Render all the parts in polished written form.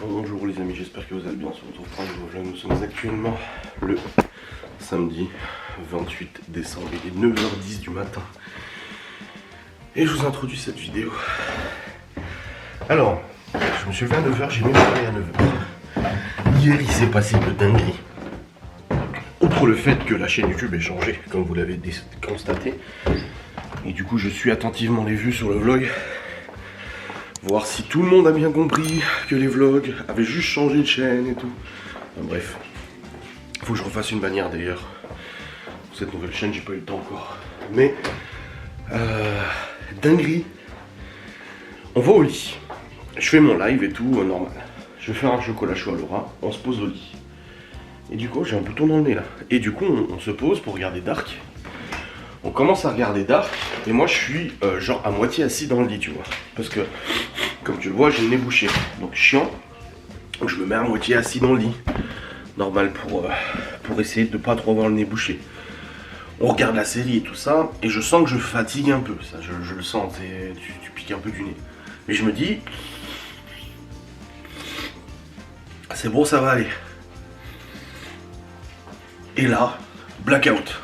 Bonjour les amis, j'espère que vous allez bien. On se retrouve pour un nouveau vlog. Nous sommes actuellement le samedi 28 décembre. Il est 9h10 du matin. Et je vous introduis cette vidéo. Alors, je me suis levé à 9h, j'ai mis mon réveil à 9h. Hier, il s'est passé de dinguerie. Outre le fait que la chaîne YouTube ait changé, comme vous l'avez constaté. Et du coup, je suis attentivement les vues sur le vlog. Voir si tout le monde a bien compris que les vlogs avaient juste changé de chaîne et tout. Enfin, bref. Faut que je refasse une bannière d'ailleurs. Pour cette nouvelle chaîne, j'ai pas eu le temps encore. Mais dinguerie. On va au lit. Je fais mon live et tout, normal. Je vais faire un chocolat chaud à Laura. On se pose au lit. Et du coup, j'ai un bouton dans le nez là. Et du coup, on se pose pour regarder Dark. On commence à regarder Dark. Et moi, je suis genre à moitié assis dans le lit, tu vois. Parce que, comme tu le vois, j'ai le nez bouché. Donc, chiant. Donc, je me mets à moitié assis dans le lit. Normal pour essayer de pas trop avoir le nez bouché. On regarde la série et tout ça. Et je sens que je fatigue un peu. Ça, je le sens. Tu piques un peu du nez. Mais je me dis, c'est bon, ça va aller. Et là, blackout.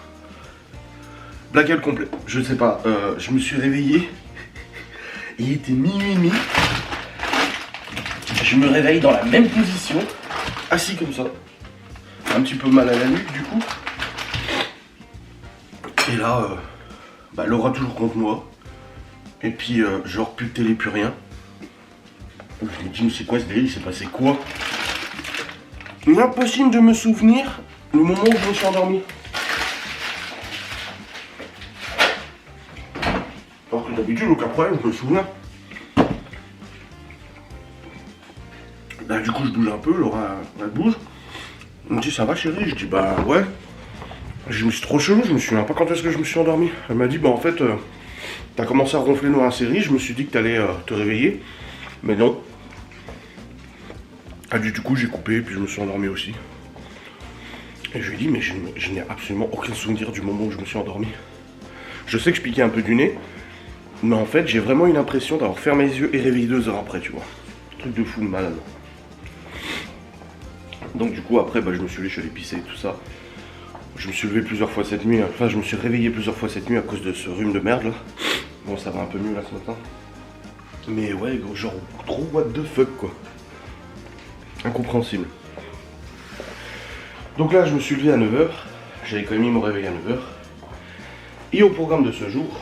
Blackout complet. Je sais pas, je me suis réveillé. Il était minuit et demi. Je me réveille dans la même position, assis comme ça. Un petit peu mal à la nuque du coup. Et là, Laura toujours contre moi. Et puis genre plus de télé, plus rien. Je me dis mais c'est quoi ce délire, il s'est passé quoi? Impossible de me souvenir le moment où je me suis endormi. Alors que d'habitude aucun problème, je me souviens. Là du coup je bouge un peu, Laura elle bouge. Elle me dit ça va chérie? Je dis bah ouais. Je me suis trop chelou, je me souviens pas quand est-ce que je me suis endormi. Elle m'a dit bah en fait t'as commencé à ronfler dans la série, je me suis dit que t'allais te réveiller. Mais non. Ah, du coup j'ai coupé et puis je me suis endormi aussi. Et je lui ai dit mais je n'ai absolument aucun souvenir du moment où je me suis endormi. Je sais que je piquais un peu du nez. Mais en fait j'ai vraiment eu l'impression d'avoir fermé les yeux et réveillé 2 heures après, tu vois. Truc de fou de malade. Donc du coup après je me suis levé, je suis allé pisser et tout ça. Je me suis levé plusieurs fois cette nuit, enfin je me suis réveillé plusieurs fois cette nuit à cause de ce rhume de merde là. Bon ça va un peu mieux là ce matin. Mais ouais gros, genre trop what the fuck quoi. Incompréhensible. Donc là je me suis levé à 9h, j'avais quand même mis mon réveil à 9h. Et au programme de ce jour,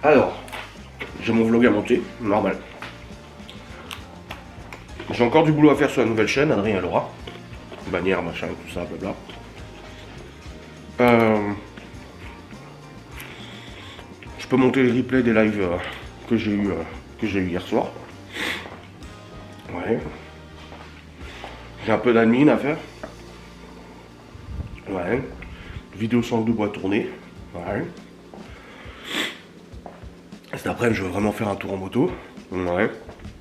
alors, j'ai mon vlog à monter, normal. J'ai encore du boulot à faire sur la nouvelle chaîne, Adrien et Laura. Bannière, machin, tout ça, blabla. Je peux monter les replays des lives que j'ai eu hier soir. Ouais. J'ai un peu d'admin à faire. Ouais. Vidéo sans de bois tournée. Ouais. Cet après-midi, je veux vraiment faire un tour en moto. Ouais.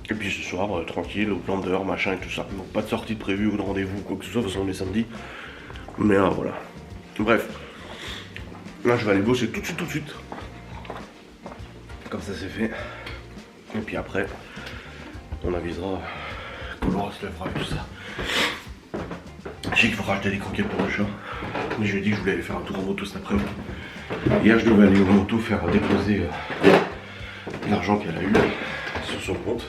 Et puis ce soir, tranquille, au plan d'heure, machin et tout ça. Donc pas de sortie de prévue ou de rendez-vous, quoi que ce soit, de toute façon on est samedi. Mais voilà. Bref. Là, je vais aller bosser tout de suite. Comme ça, c'est fait. Et puis après, on avisera quand Laura se lèvera et tout ça. Je sais qu'il faudra acheter des croquettes pour le chat. Mais je lui ai dit que je voulais aller faire un tour en moto cet après-midi. Hier, je devais aller en moto faire déposer l'argent qu'elle a eu sur son compte.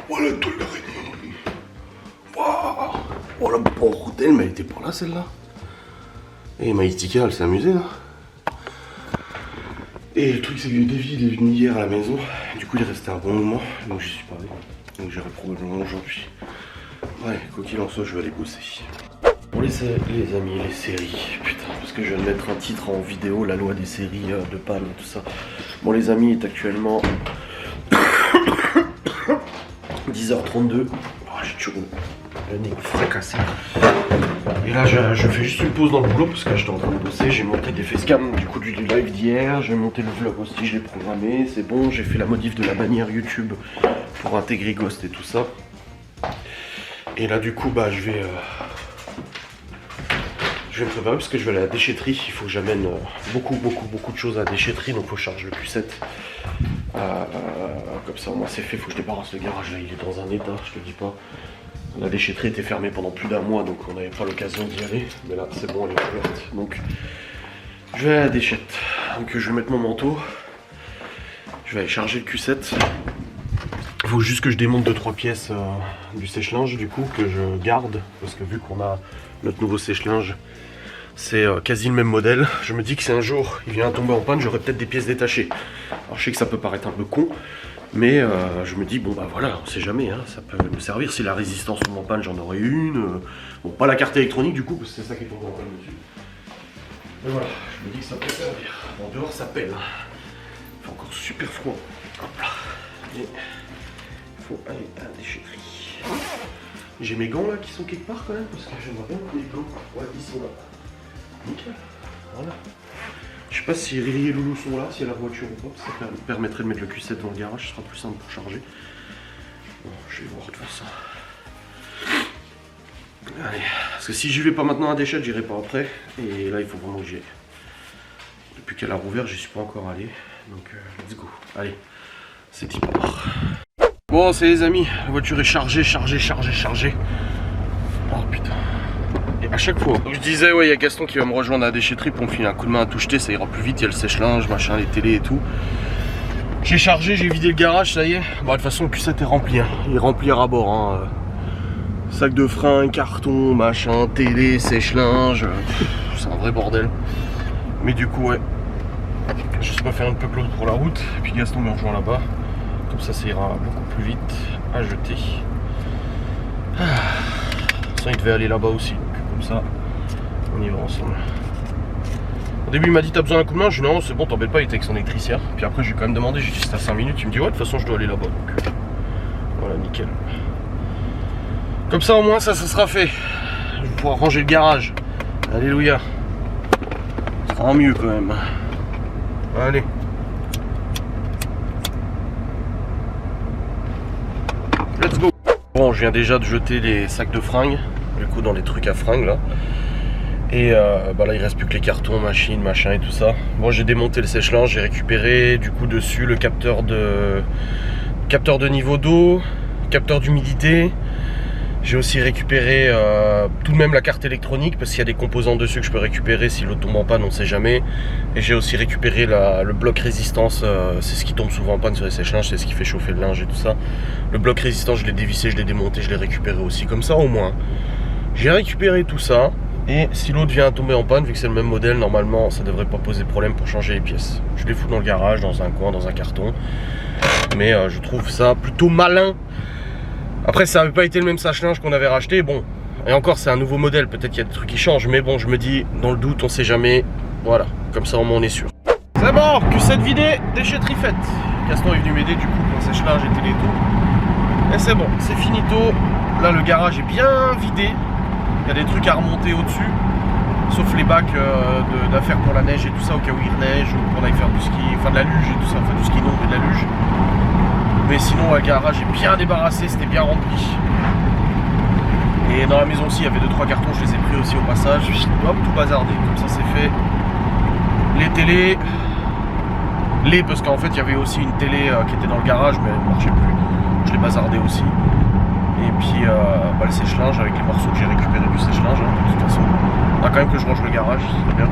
Voilà tout l'araignée. Waouh. Oh la bordel, mais elle était pas là celle-là. Et Maïstika, elle s'est amusée là. Et le truc c'est que Davy il est venu hier à la maison. Du coup il est resté un bon moment. Donc j'y suis pas allé. Donc j'irai probablement aujourd'hui. Ouais, quoi qu'il en soit, je vais aller bosser. Bon les amis, les séries. Putain, parce que je viens de mettre un titre en vidéo, la loi des séries de Palme et tout ça. Bon les amis, il est actuellement 10h32. Oh, j'ai toujours le nez fracassé. Et là je fais juste une pause dans le boulot parce que j'étais en train de bosser. J'ai monté des facecam du coup du live d'hier. J'ai monté le vlog aussi, je l'ai programmé. C'est bon, j'ai fait la modif de la bannière YouTube pour intégrer Ghost et tout ça. Et là du coup je vais me préparer parce que je vais aller à la déchetterie. Il faut que j'amène beaucoup de choses à la déchetterie. Donc il faut que je charge le Q7. Comme ça au moins c'est fait. Il faut que je débarrasse le garage là. Il est dans un état, je te dis pas. La déchetterie était fermée pendant plus d'un mois, donc on n'avait pas l'occasion d'y aller. Mais là, c'est bon, elle est ouverte. Donc, je vais à la déchette. Donc, je vais mettre mon manteau. Je vais aller charger le Q7. Il faut juste que je démonte 2-3 pièces du sèche-linge, du coup, que je garde. Parce que vu qu'on a notre nouveau sèche-linge, c'est quasi le même modèle. Je me dis que si un jour il vient à tomber en panne, j'aurai peut-être des pièces détachées. Alors, je sais que ça peut paraître un peu con. Mais je me dis, bon bah voilà, on sait jamais, hein, ça peut me servir. Si la résistance tombe en panne, j'en aurai une. Bon, pas la carte électronique du coup, parce que c'est ça qui est tombé en panne dessus. Mais voilà, je me dis que ça peut servir. En dehors, ça pèle. Il fait encore super froid. Hop là. Et il faut aller à la déchetterie. J'ai mes gants là qui sont quelque part quand même, parce que j'aimerais bien les gants. Ouais, ils sont là. Nickel. Voilà. Je sais pas si Riri et Loulou sont là, si y a la voiture ou pas, ça permettrait de mettre le Q7 dans le garage, ce sera plus simple pour charger. Bon, je vais voir de toute façon. Allez, parce que si j'y vais pas maintenant à la déchette, j'irai pas après. Et là, il faut vraiment que j'y aille. Depuis qu'elle a rouvert, j'y suis pas encore allé. Donc, let's go. Allez, c'est y part. Bon, c'est les amis, la voiture est chargée. Oh putain. Et à chaque fois. Donc je disais, ouais, il y a Gaston qui va me rejoindre à la déchetterie pour me filer un coup de main à tout jeter, ça ira plus vite, il y a le sèche-linge, machin, les télés et tout. J'ai chargé, j'ai vidé le garage, ça y est. Bon, de toute façon, le Q7 est rempli, hein. Il est rempli à ras-bord, hein. Sac de frein, carton, machin, télé, sèche-linge. C'est un vrai bordel. Mais du coup, ouais. Je sais pas faire un peu close pour la route. Et puis Gaston me rejoint là-bas. Comme ça ira beaucoup plus vite à jeter. De toute façon, il devait aller là-bas aussi. Comme ça, on y va ensemble. Au début, il m'a dit t'as besoin d'un coup de main. Je lui ai dit non, c'est bon, t'embête pas, il était avec son électricien. Puis après, j'ai quand même demandé, j'ai dit c'était à 5 minutes. Il me dit ouais, de toute façon, je dois aller là-bas. Donc voilà, nickel. Comme ça, au moins, ça sera fait. Je vais pouvoir ranger le garage. Alléluia. Ça sera en mieux quand même. Allez. Let's go. Bon, je viens déjà de jeter les sacs de fringues. Du coup, dans les trucs à fringues là. Et bah là, il reste plus que les cartons, machines, machin et tout ça. Bon, j'ai démonté le sèche-linge, j'ai récupéré du coup dessus le capteur de niveau d'eau, capteur d'humidité. J'ai aussi récupéré tout de même la carte électronique parce qu'il y a des composants dessus que je peux récupérer si l'eau tombe en panne, on sait jamais. Et j'ai aussi récupéré le bloc résistance, c'est ce qui tombe souvent en panne sur les sèche-linges, c'est ce qui fait chauffer le linge et tout ça. Le bloc résistance, je l'ai dévissé, je l'ai démonté, je l'ai récupéré aussi, comme ça au moins. J'ai récupéré tout ça et si l'eau devient à tomber en panne, vu que c'est le même modèle, normalement ça devrait pas poser problème pour changer les pièces. Je les fous dans le garage, dans un coin, dans un carton. Mais je trouve ça plutôt malin. Après, ça n'avait pas été le même sèche-linge qu'on avait racheté, bon, et encore c'est un nouveau modèle, peut-être qu'il y a des trucs qui changent, mais bon, je me dis, dans le doute, on sait jamais, voilà, comme ça au moins on est sûr. C'est bon, Q7 vidé, déchetterie faite. Gaston est venu m'aider du coup pour le sèche-linge et télé et tout. Et c'est bon, c'est finito, là le garage est bien vidé, il y a des trucs à remonter au-dessus, sauf les bacs d'affaires pour la neige et tout ça, au cas où il neige, ou qu'on aille faire du ski, enfin de la luge et tout ça, enfin du ski non, mais de la luge. Mais sinon, le garage est bien débarrassé, c'était bien rempli. Et dans la maison aussi, il y avait 2-3 cartons, je les ai pris aussi au passage. Hop, tout bazardé, comme ça c'est fait. Les télés. Parce qu'en fait, il y avait aussi une télé qui était dans le garage, mais elle ne marchait plus. Je l'ai bazardé aussi. Et puis, le sèche-linge avec les morceaux que j'ai récupérés du sèche-linge. Hein, de toute façon, il faudra quand même que je range le garage, c'est bien.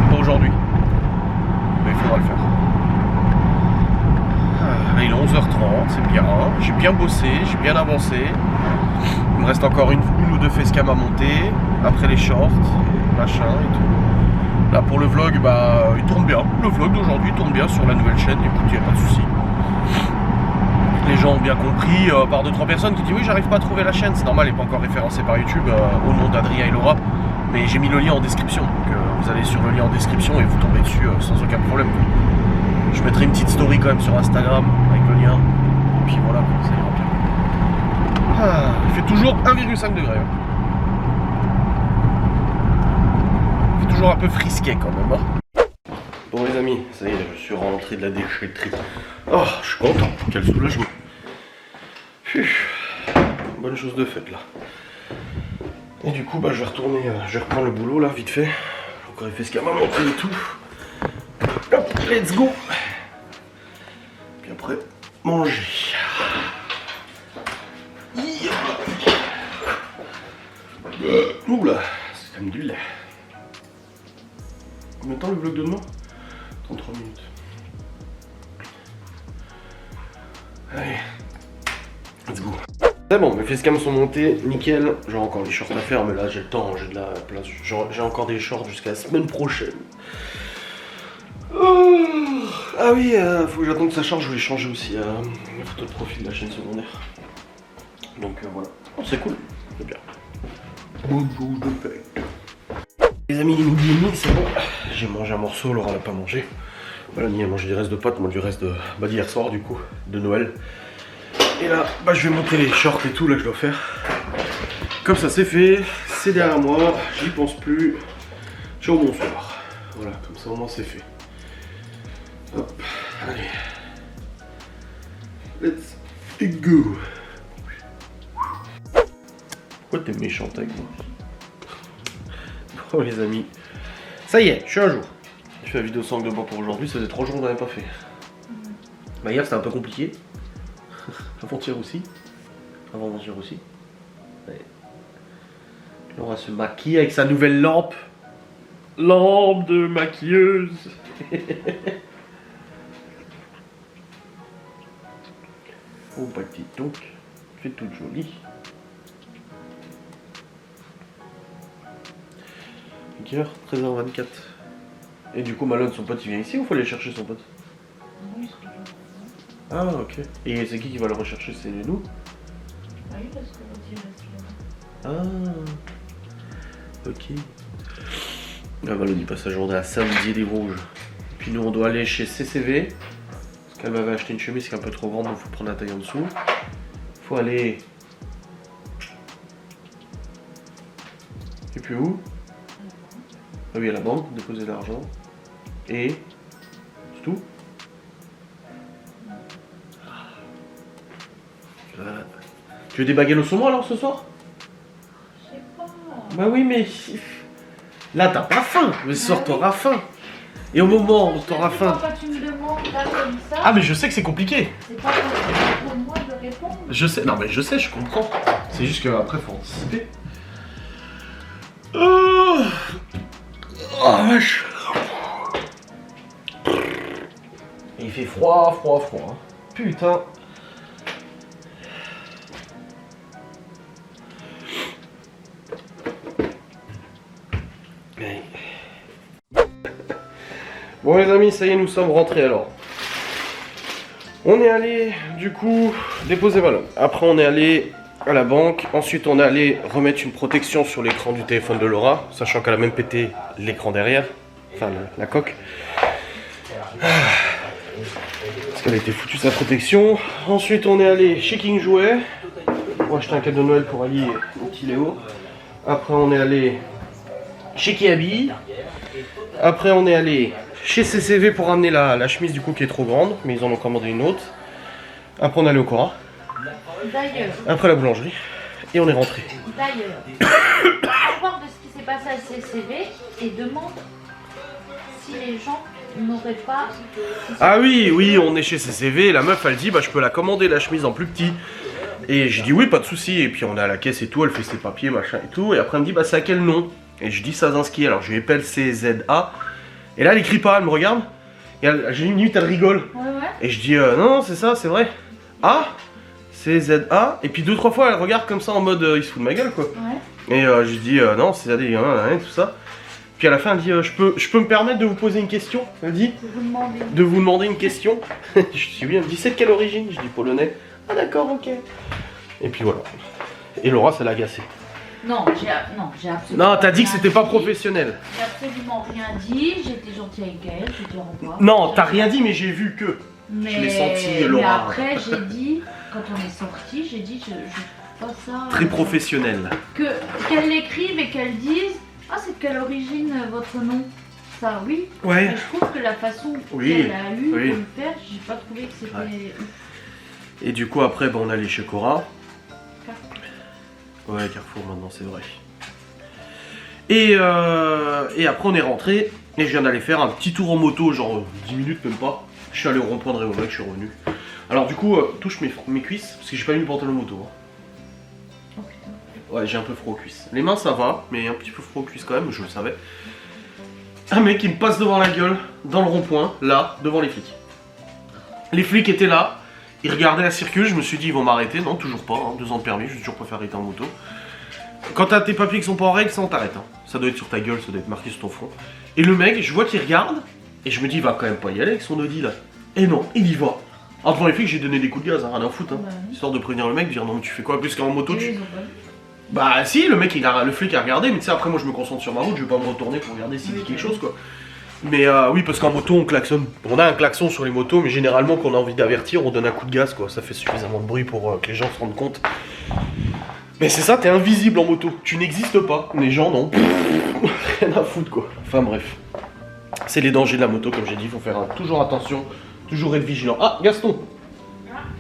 Pas aujourd'hui. Mais il faudra le faire. Il est 11h30, c'est bien, j'ai bien bossé, j'ai bien avancé. Il me reste encore une ou deux facecam à monter, après les shorts, machin et tout. Là pour le vlog, bah il tourne bien, le vlog d'aujourd'hui tourne bien sur la nouvelle chaîne, écoute, il n'y a pas de souci. Les gens ont bien compris, par 2-3 personnes qui disent oui j'arrive pas à trouver la chaîne, c'est normal, elle n'est pas encore référencée par YouTube au nom d'Adrien et Laura. Mais j'ai mis le lien en description, donc vous allez sur le lien en description et vous tombez dessus sans aucun problème. Je mettrai une petite story quand même sur Instagram avec le lien. Et puis voilà, ça ira bien. Ah, il fait toujours 1,5 degré. Il fait toujours un peu frisqué quand même. Hein. Bon les amis, ça y est, je suis rentré de la déchetterie. Oh, je suis content, quel soulagement. Bonne chose de faite là. Et du coup, bah, je vais retourner, je reprends le boulot là, vite fait. J'ai encore fait ce qu'à m'a montré et tout. Hop, let's go. Puis après, manger. Oula, c'est comme du lait. Combien de temps le vlog de demain? 33 minutes. Allez, let's go. C'est bon, mes facecams sont montés, nickel. J'ai encore les shorts à faire, mais là j'ai le temps, j'ai de la place. J'ai encore des shorts jusqu'à la semaine prochaine. Ah oui, faut que j'attende que ça charge, je voulais changer aussi la photo de profil de la chaîne secondaire. Donc voilà, oh, c'est cool, c'est bien. Bonjour de fête. Les amis, il est midi et demi, c'est bon. J'ai mangé un morceau, Laura l'a pas mangé. Voilà, Ni a mangé du reste de pâtes, moi du reste d'hier soir du coup, de Noël. Et là, je vais monter les shorts et tout là que je dois faire. Comme ça c'est fait, c'est derrière moi, j'y pense plus. Ciao bonsoir. Voilà, comme ça au moins c'est fait. Hop, allez. Let's go. Pourquoi t'es méchante avec moi? Bon les amis, ça y est, je suis à jour. Je fais la vidéo sans angle de bord pour aujourd'hui, ça faisait 3 jours qu'on n'avait pas fait. Bah hier c'était un peu compliqué. Avant-hier aussi. Avant-hier aussi. Ouais. Laura se maquille avec sa nouvelle lampe. Lampe de maquilleuse. Oh petite donc, tu es toute jolie. Quelle heure? 13h24. Et du coup Malone, son pote, il vient ici ou faut aller chercher son pote? Oui, c'est toujours. Ah ok. Et c'est qui va le rechercher? C'est nous? Oui, parce que l'autre il reste là. Ah ok. Ah Malone il passe sa journée à Saint-Didier-des-Vosges. Puis nous on doit aller chez CCV. Parce qu'elle m'avait acheté une chemise qui est un peu trop grande, donc faut prendre la taille en dessous. Faut aller... Et puis où? Ah oui, à la banque, déposer l'argent. Et... c'est tout? Tu veux des baguettes au saumon alors ce soir? Je sais pas. Bah oui mais... Là t'as pas faim, mais ce soir t'auras faim. Et au moment où t'auras faim... Quand tu me demandes là comme ça, Ah mais je sais que c'est compliqué. c'est pas pour moi de répondre. Je sais, non mais je sais, je comprends. C'est juste qu'après faut anticiper. Oh vache. Il fait froid. Putain. Bon les amis, ça y est, nous sommes rentrés alors. On est allé du coup déposer Malone. Après on est allé à la banque. Ensuite on est allé remettre une protection sur l'écran du téléphone de Laura, sachant qu'elle a même pété l'écran derrière, enfin la coque. Parce qu'elle a été foutue sa protection. Ensuite on est allé chez King Jouet pour acheter un cadeau de Noël pour Ali et au petit Léo. Après on est allé chez Kiabi. Après on est allé chez CCV pour ramener la chemise du coup qui est trop grande, mais ils en ont commandé une autre. Après on est allé au Cora. D'ailleurs. Après la boulangerie. Et on est rentré. D'ailleurs. Parle de ce qui s'est passé à CCV et demande si les gens n'auraient pas... Ah oui, on est chez CCV. La meuf elle dit bah je peux la commander la chemise en plus petit. Et je dis oui pas de souci. Et puis on est à la caisse et tout, elle fait ses papiers machin et tout. Et après elle me dit bah c'est à quel nom? Et je dis Sazinski. Alors je lui appelle CZA. Et là elle écrit pas, elle me regarde. Et j'ai une minute elle rigole. Ouais. Et je dis non c'est ça, c'est vrai. Ah c'est ZA. Et puis 2-3 fois elle regarde comme ça en mode il se fout de ma gueule quoi. Ouais. Et je dis non c'est ça des gamins, tout ça. Puis à la fin elle dit je peux me permettre de vous poser une question. Elle dit de vous demander une question. Je dis oui, elle me dit c'est de quelle origine? Je dis polonais. Ah d'accord, ok. Et puis voilà. Et Laura ça l'a agacé. Non, j'ai absolument. Non, t'as dit que rien c'était pas dit. professionnel. J'ai absolument rien dit, j'étais gentille avec elle, je te revoir. Non, t'as rien dit, mais j'ai vu que. Mais, je l'ai senti, mais Laura. après, j'ai dit, quand on est sorti, j'ai dit, je trouve pas ça. Très professionnel. Qu'elle l'écrive et qu'elle dise, ah, c'est de quelle origine votre nom? Ça, oui. Ouais. Mais je trouve que la façon Oui, qu'elle a eu oui. de le faire, j'ai pas trouvé que c'était. Ouais. Et du coup, après, on est allé chez Cora. Ouais, Carrefour maintenant, c'est vrai. Et après, on est rentré. Et je viens d'aller faire un petit tour en moto, genre 10 minutes, même pas. Je suis allé au rond-point de Réaumec, je suis revenu. Alors, du coup, touche mes cuisses, parce que j'ai pas mis le pantalon moto. Hein. Oh putain. Ouais, j'ai un peu froid aux cuisses. Les mains ça va, mais un petit peu froid aux cuisses quand même, je le savais. Un mec qui me passe devant la gueule, dans le rond-point, là, devant les flics. Les flics étaient là, ils regardaient la circule, je me suis dit ils vont m'arrêter. Non, toujours pas, hein, 2 ans de permis, je toujours préféré arrêter en moto. Quand t'as tes papiers qui sont pas en règle, ça on t'arrête. Hein. Ça doit être sur ta gueule, ça doit être marqué sur ton front. Et le mec, je vois qu'il regarde, et je me dis il va quand même pas y aller avec son Audi là. Et non, il y va. En devant les flics, j'ai donné des coups de gaz, hein, rien à foutre. Hein. Histoire de prévenir le mec, dire non mais tu fais quoi, plus qu'en moto tu... Bah si, le mec, le flic a regardé, mais tu sais, après moi je me concentre sur ma route, je vais pas me retourner pour regarder s'il dit quelque chose quoi. Mais oui, parce qu'en moto on klaxonne. On a un klaxon sur les motos, mais généralement quand on a envie d'avertir, on donne un coup de gaz quoi. Ça fait suffisamment de bruit pour que les gens se rendent compte. Mais c'est ça, t'es invisible en moto. Tu n'existes pas. Les gens non. Rien à foutre quoi. Enfin bref. C'est les dangers de la moto, comme j'ai dit, faut faire toujours attention, toujours être vigilant. Ah, Gaston,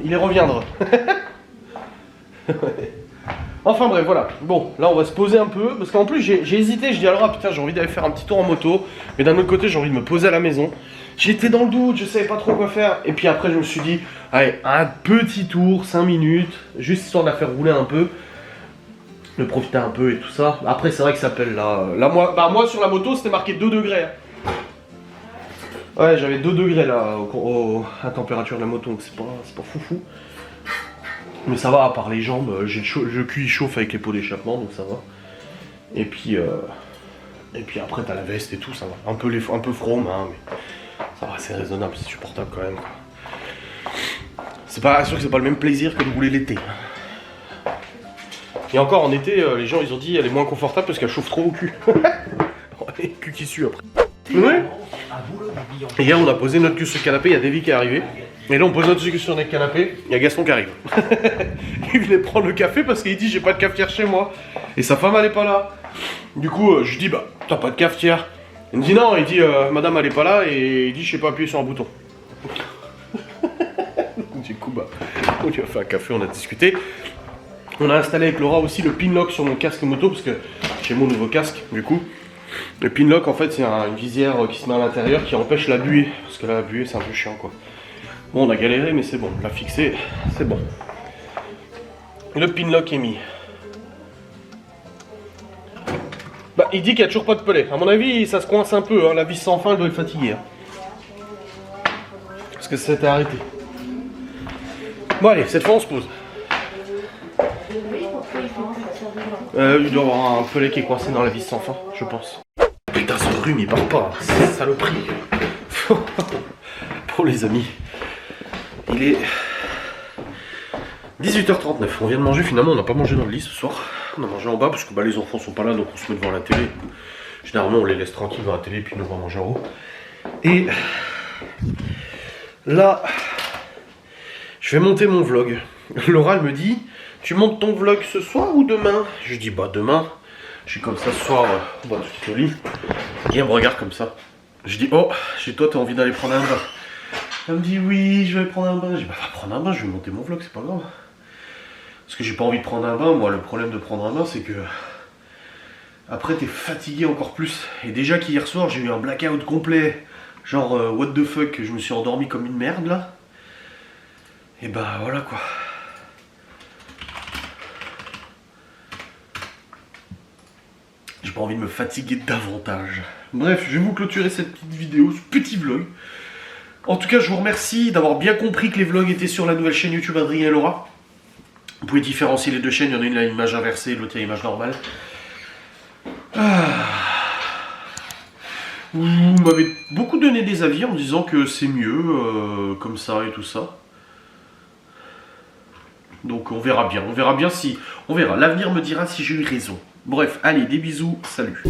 il est reviendra. Enfin bref, voilà. Bon, là on va se poser un peu, parce qu'en plus j'ai hésité, je dis alors, ah putain, j'ai envie d'aller faire un petit tour en moto, mais d'un autre côté j'ai envie de me poser à la maison. J'étais dans le doute, je savais pas trop quoi faire, et puis après je me suis dit, allez, un petit tour, 5 minutes, juste histoire de la faire rouler un peu, de profiter un peu et tout ça. Après c'est vrai que ça s'appelle là, moi sur la moto c'était marqué 2 degrés. Hein. Ouais, j'avais 2 degrés là, à température de la moto, donc c'est pas foufou. Mais ça va, à part les jambes, le cul il chauffe avec les pots d'échappement, donc ça va. Et puis après t'as la veste et tout, ça va. Un peu froid, hein, mais ça va, c'est raisonnable, c'est supportable quand même. C'est pas sûr que c'est pas le même plaisir que de rouler l'été. Et encore en été, les gens ils ont dit elle est moins confortable parce qu'elle chauffe trop au cul. Le cul qui sue après. Ouais. Et hier on a posé notre cul sur le canapé, il y a Davy qui est arrivé. Et là on pose notre cul sur notre canapé, il y a Gaston qui arrive. Il venait prendre le café parce qu'il dit j'ai pas de cafetière chez moi. Et sa femme elle est pas là. Du coup je lui dis bah t'as pas de cafetière. Il me dit non, il dit madame elle est pas là et il dit je sais pas appuyer sur un bouton. Du coup bah on lui a fait un café, on a discuté. On a installé avec Laura aussi le pin lock sur mon casque moto parce que j'ai mon nouveau casque du coup. Le pin lock en fait c'est une visière qui se met à l'intérieur qui empêche la buée. Parce que là la buée c'est un peu chiant quoi. Bon on a galéré mais c'est bon, on l'a fixé, c'est bon. Le pin lock est mis. Bah il dit qu'il n'y a toujours pas de pelet. À mon avis ça se coince un peu, hein. La vis sans fin elle doit être fatiguée. Hein. Parce que ça s'était arrêté. Bon allez, cette fois on se pose. Il doit y avoir un pelet qui est coincé dans la vis sans fin, je pense. Putain ce rhume il part pas, c'est saloperie. Pour les amis. Il est 18h39, on vient de manger, finalement on n'a pas mangé dans le lit ce soir. On a mangé en bas parce que les enfants sont pas là donc on se met devant la télé. Généralement on les laisse tranquilles devant la télé puis nous on va manger en haut. Et là, je vais monter mon vlog. Laura elle me dit, tu montes ton vlog ce soir ou demain? Je dis bah demain. Je suis comme ça ce soir, on va tout au lit. Et elle me regarde comme ça. Je dis oh, chez toi t'as envie d'aller prendre un bain? Elle me dit oui, je vais prendre un bain. Je dis bah va prendre un bain, je vais monter mon vlog, c'est pas grave. Parce que j'ai pas envie de prendre un bain, moi le problème de prendre un bain c'est que après t'es fatigué encore plus. Et déjà qu'hier soir j'ai eu un blackout complet, genre what the fuck, je me suis endormi comme une merde là. Et bah voilà quoi. J'ai pas envie de me fatiguer davantage. Bref, je vais vous clôturer cette petite vidéo, ce petit vlog. En tout cas, je vous remercie d'avoir bien compris que les vlogs étaient sur la nouvelle chaîne YouTube Adrien et Laura. Vous pouvez différencier les deux chaînes, il y en a une à l'image inversée et l'autre à l'image normale. Vous m'avez beaucoup donné des avis en me disant que c'est mieux comme ça et tout ça. Donc on verra bien si... On verra, l'avenir me dira si j'ai eu raison. Bref, allez, des bisous, salut.